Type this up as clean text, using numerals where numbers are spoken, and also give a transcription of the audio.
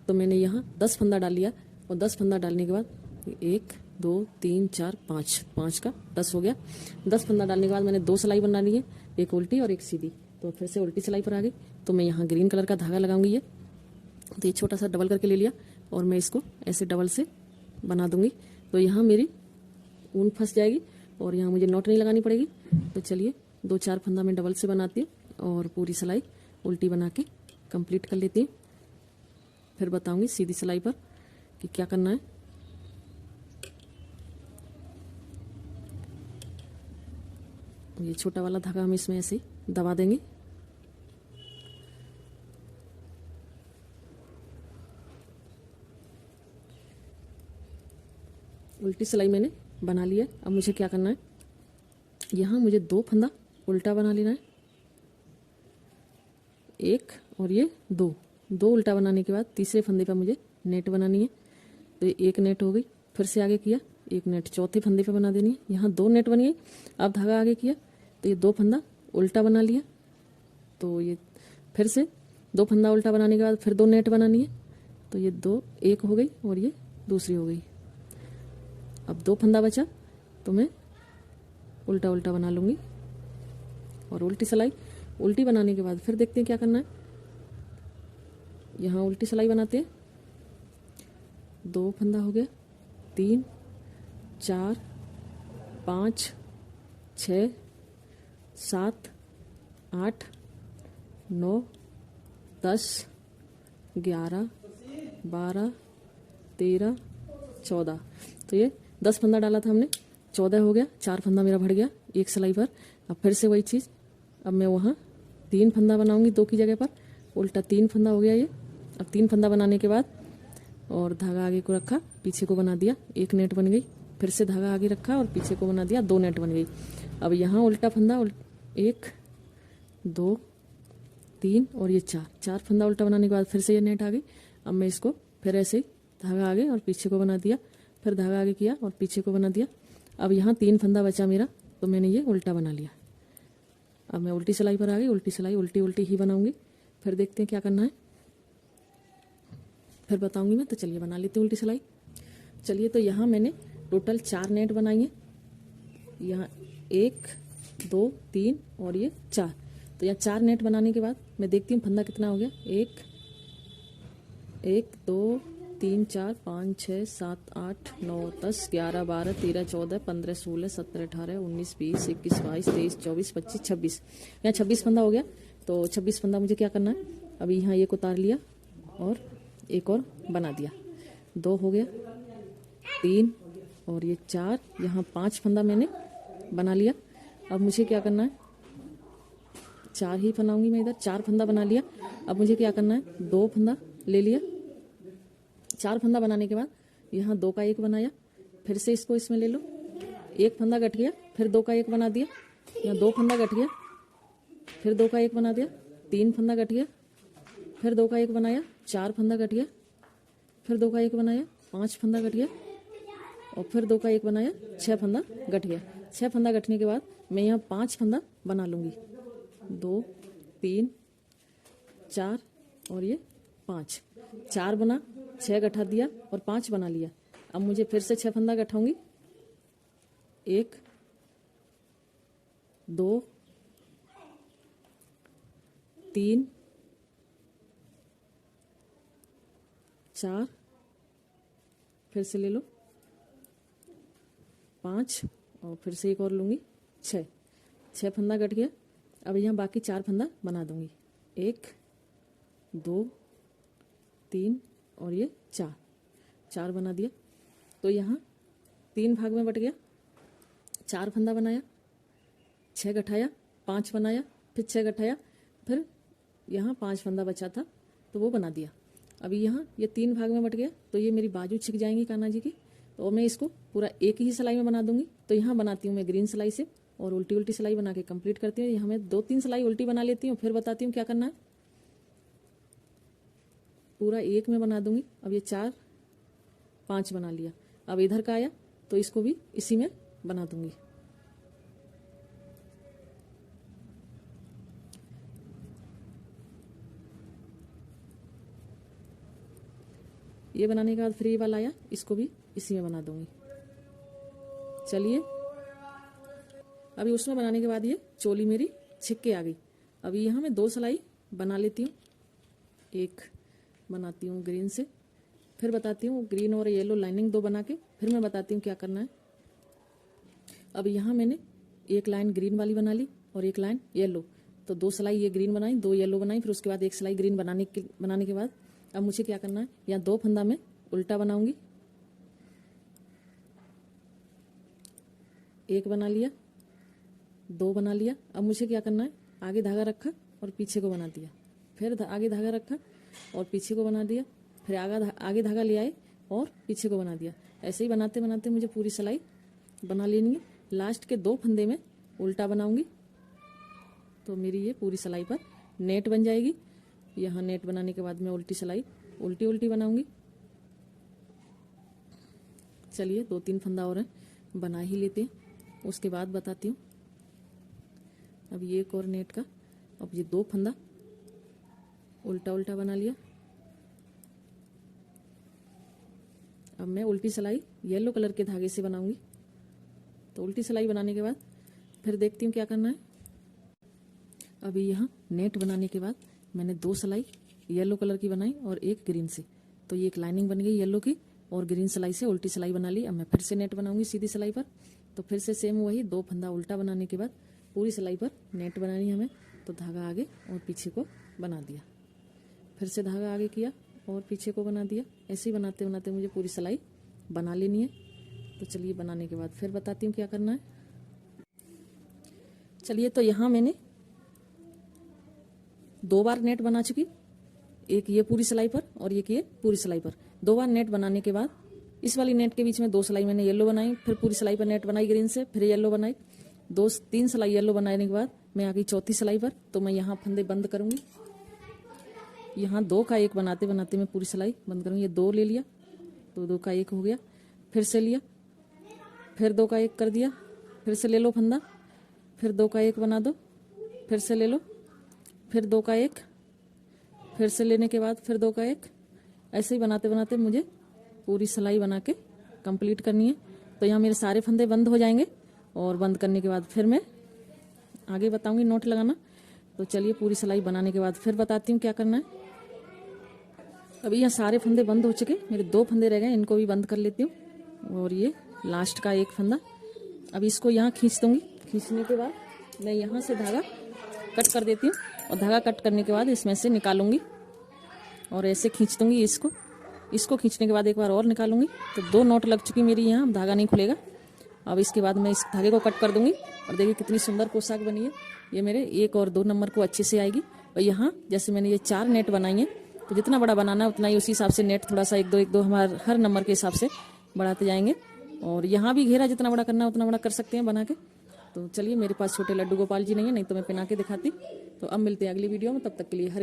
तो मैंने यहाँ 10 फंदा डाल लिया और 10 फंदा डालने के बाद 1 2 3 4 5 5 का 10 हो गया। 10 फंदा डालने के बाद मैंने 2 सिलाई बना ली है, एक उल्टी और एक सीधी। तो फिर से उल्टी सिलाई पर आ गई, तो मैं यहाँ ग्रीन कलर का धागा लगाऊंगी। ये तो ये छोटा सा डबल करके ले लिया और मैं इसको ऐसे डबल से बना दूंगी। तो यहाँ मेरी ऊन फंस जाएगी और यहाँ मुझे नॉट नहीं लगानी पड़ेगी। तो चलिए 2-4 फंदा मैं डबल से बनाती हूँ और पूरी सिलाई उल्टी बना के कंप्लीट कर लेती हूँ। फिर बताऊंगी सीधी सिलाई पर कि क्या करना है। ये छोटा वाला धागा हम इसमें ऐसे ही दबा देंगे। उल्टी सिलाई मैंने बना ली है। अब मुझे क्या करना है, यहाँ मुझे 2 फंदा उल्टा बना लेना है, एक और ये 2 उल्टा बनाने के बाद तीसरे फंदे पर मुझे नेट बनानी है। तो ये एक नेट हो गई, फिर से आगे किया, एक नेट चौथे फंदे पे बना देनी है। यहाँ 2 नेट बन गई। अब धागा आगे किया तो ये 2 फंदा उल्टा बना लिया। तो ये फिर से 2 फंदा उल्टा बनाने के बाद फिर 2 नेट बनानी है। तो ये 2 एक हो गई और ये दूसरी हो गई। अब 2 फंदा बचा तो मैं उल्टा उल्टा बना लूँगी और उल्टी सिलाई। उल्टी बनाने के बाद फिर देखते हैं क्या करना है। यहाँ उल्टी सिलाई बनाते हैं, 2 फंदा हो गया, 3 4 5 6 7 8 9 10 11 12 13 14। तो ये 10 फंदा डाला था हमने, 14 हो गया। 4 फंदा मेरा बढ़ गया एक सिलाई पर। अब फिर से वही चीज़, अब मैं वहाँ 3 फंदा बनाऊंगी 2 की जगह पर, उल्टा 3 फंदा हो गया ये। अब 3 फंदा बनाने के बाद और धागा आगे को रखा, पीछे को बना दिया, एक नेट बन गई। फिर से धागा आगे रखा और पीछे को बना दिया, 2 नेट बन गई। अब यहाँ उल्टा फंदा 1 2 3 और ये 4 फंदा उल्टा बनाने के बाद फिर से ये नेट आ गई। अब मैं इसको फिर ऐसे ही धागा आगे और पीछे को बना दिया, फिर धागा आगे किया और पीछे को बना दिया। अब यहाँ 3 फंदा बचा मेरा, तो मैंने ये उल्टा बना लिया। अब मैं उल्टी सिलाई पर आ गई। उल्टी सिलाई उल्टी उल्टी ही बनाऊंगी। फिर देखते हैं क्या करना है, फिर बताऊंगी मैं। तो चलिए बना लेते हैं उल्टी सिलाई। चलिए, तो यहाँ मैंने टोटल 4 नेट बनाई है। यहाँ 1 2 3 और ये 4। तो यहाँ 4 नेट बनाने के बाद मैं देखती हूँ फंदा कितना हो गया। 1 2 3 4 5 6 7 8 9 10 11 12 13 14 15 16 17 18 19 20 21 22 23 24 25 26। यहाँ 26 फंदा हो गया। तो 26 फंदा मुझे क्या करना है, अभी यहाँ एक उतार लिया और एक और बना दिया। 2 हो गया, 3 और ये 4। यहाँ 5 फंदा मैंने बना लिया। अब मुझे क्या करना है, 4 ही बनाऊंगी मैं इधर। 4 फंदा बना लिया। अब मुझे क्या करना है, 2 फंदा ले लिया। 4 फंदा बनाने के बाद यहाँ 2 का 1 बनाया, फिर से इसको इसमें ले लो, 1 फंदा गठ गया, फिर 2 का 1 बना दिया। यहाँ 2 फंदा गठ गया, फिर 2 का 1 बना दिया, 3 फंदा गठ गया, फिर 2 का 1 बनाया, 4 फंदा गठ गया, फिर 2 का 1 बनाया, 5 फंदा गठ गया और फिर 2 का 1 बनाया, 6 फंदा गठ गया। 6 फंदा गठने के बाद मैं यहाँ 5 फंदा बना लूँगी। 2 3 4 और ये 5। 4 बना, 6 गठा दिया और 5 बना लिया। अब मुझे फिर से 6 फंदा गठाऊंगी। 1 2 3 4, फिर से ले लो 5 और फिर से एक और लूँगी 6 फंदा कट गया। अब यहाँ बाकी 4 फंदा बना दूँगी। 1 2 3 और ये 4 बना दिया। तो यहाँ 3 भाग में बट गया। 4 फंदा बनाया, 6 गठाया, 5 बनाया, फिर 6 गठाया, फिर यहाँ 5 फंदा बचा था तो वो बना दिया। अभी यहाँ ये 3 भाग में बट गया तो ये मेरी बाजू छिक जाएंगी कान्हा जी की। तो मैं इसको पूरा एक ही सिलाई में बना दूंगी। तो यहाँ बनाती हूँ मैं ग्रीन सिलाई से और उल्टी उल्टी सिलाई बना के कंप्लीट करती हूँ। यहाँ मैं 2-3 सिलाई उल्टी बना लेती हूँ, फिर बताती हूँ क्या करना है। पूरा एक में बना दूंगी। अब ये 4 5 बना लिया। अब इधर का आया तो इसको भी इसी में बना दूंगी। ये बनाने के बाद फिर ये वाला आया, इसको भी इसी में बना दूंगी। चलिए अभी उसमें बनाने के बाद ये चोली मेरी छिक के आ गई। अभी यहाँ मैं 2 सिलाई बना लेती हूँ। एक बनाती हूँ ग्रीन से, फिर बताती हूँ ग्रीन और येलो लाइनिंग 2 बना के, फिर मैं बताती हूँ क्या करना है। अब यहाँ मैंने एक लाइन ग्रीन वाली बना ली और एक लाइन येलो, तो 2 सिलाई ये ग्रीन बनाई, 2 येलो बनाई, फिर उसके बाद 1 सिलाई ग्रीन बनाने के बाद अब मुझे क्या करना है, यहाँ 2 फंदा में उल्टा बनाऊंगी। 1 बना लिया, 2 बना लिया। अब मुझे क्या करना है, आगे धागा रखा और पीछे को बना दिया, फिर आगे धागा रखा और पीछे को बना दिया, फिर आगे धागा ले आए और पीछे को बना दिया। ऐसे ही बनाते बनाते मुझे पूरी सिलाई बना लेनी है। लास्ट के 2 फंदे में उल्टा बनाऊंगी तो मेरी ये पूरी सिलाई पर नेट बन जाएगी। यहाँ नेट बनाने के बाद मैं उल्टी सिलाई उल्टी बनाऊंगी। चलिए 2-3 फंदा और है, बना ही लेते हैं, उसके बाद बताती हूँ। अब ये एक और नेट का, अब ये 2 फंदा उल्टा बना लिया। अब मैं उल्टी सिलाई येलो कलर के धागे से बनाऊंगी। तो उल्टी सिलाई बनाने के बाद फिर देखती हूँ क्या करना है। अभी यहाँ नेट बनाने के बाद मैंने 2 सिलाई येलो कलर की बनाई और एक ग्रीन से, तो ये एक लाइनिंग बन गई येलो की, और ग्रीन सिलाई से उल्टी सिलाई बना ली। अब मैं फिर से नेट बनाऊंगी सीधी सिलाई पर, तो फिर से सेम वही 2 फंदा उल्टा बनाने के बाद पूरी सिलाई पर नेट बनानी है हमें। तो धागा आगे और पीछे को बना दिया, फिर से धागा आगे किया और पीछे को बना दिया। ऐसे ही बनाते बनाते मुझे पूरी सिलाई बना लेनी है। तो चलिए बनाने के बाद फिर बताती हूँ क्या करना है। चलिए तो यहाँ मैंने 2 बार नेट बना चुकी, एक ये पूरी सिलाई पर और एक ये पूरी सिलाई पर। 2 बार नेट बनाने के बाद इस वाली नेट के बीच में 2 सिलाई मैंने येलो बनाई, फिर पूरी सिलाई पर नेट बनाई ग्रीन से, फिर येलो बनाई, 2-3 सिलाई येलो बनाने के बाद मैं आ गई चौथी सिलाई पर। तो मैं यहाँ फंदे बंद करूंगी। यहाँ 2 का 1 बनाते बनाते मैं पूरी सिलाई बंद करूंगी। ये 2 ले लिया तो 2 का 1 हो गया, फिर से लिया, फिर 2 का 1 कर दिया, फिर से ले लो फंदा, फिर 2 का 1 बना दो, फिर से ले लो, फिर 2 का 1, फिर से लेने के बाद फिर 2 का 1। ऐसे ही बनाते बनाते मुझे पूरी सिलाई बना के कंप्लीट करनी है। तो यहाँ मेरे सारे फंदे बंद हो जाएंगे और बंद करने के बाद फिर मैं आगे बताऊंगी नोट लगाना। तो चलिए पूरी सिलाई बनाने के बाद फिर बताती हूँ क्या करना है। अभी यहाँ सारे फंदे बंद हो चुके, मेरे 2 फंदे रह गए, इनको भी बंद कर लेती हूँ। और ये लास्ट का 1 फंदा, अब इसको यहाँ खींच दूंगी। खींचने के बाद मैं यहाँ से धागा कट कर देती हूँ और धागा कट करने के बाद इसमें से निकालूंगी और ऐसे खींच दूंगी इसको खींचने के बाद एक बार और निकालूंगी। तो 2 नोट लग चुकी मेरी, यहाँ अब धागा नहीं खुलेगा। अब इसके बाद मैं इस धागे को कट कर दूंगी और देखिए कितनी सुंदर पोशाक बनी है। ये मेरे 1 और 2 नंबर को अच्छे से आएगी। और यहाँ जैसे मैंने ये 4 नेट बनाई है, तो जितना बड़ा बनाना है उतना ही उसी हिसाब से नेट थोड़ा सा 1-2 हमारे हर नंबर के हिसाब से बढ़ाते जाएंगे। और यहाँ भी घेरा जितना बड़ा करना है उतना बड़ा कर सकते हैं बना के। तो चलिए मेरे पास छोटे लड्डू गोपाल जी नहीं है, नहीं तो मैं पहना के दिखाती। तो अब मिलते हैं अगली वीडियो में, तब तक के लिए हरे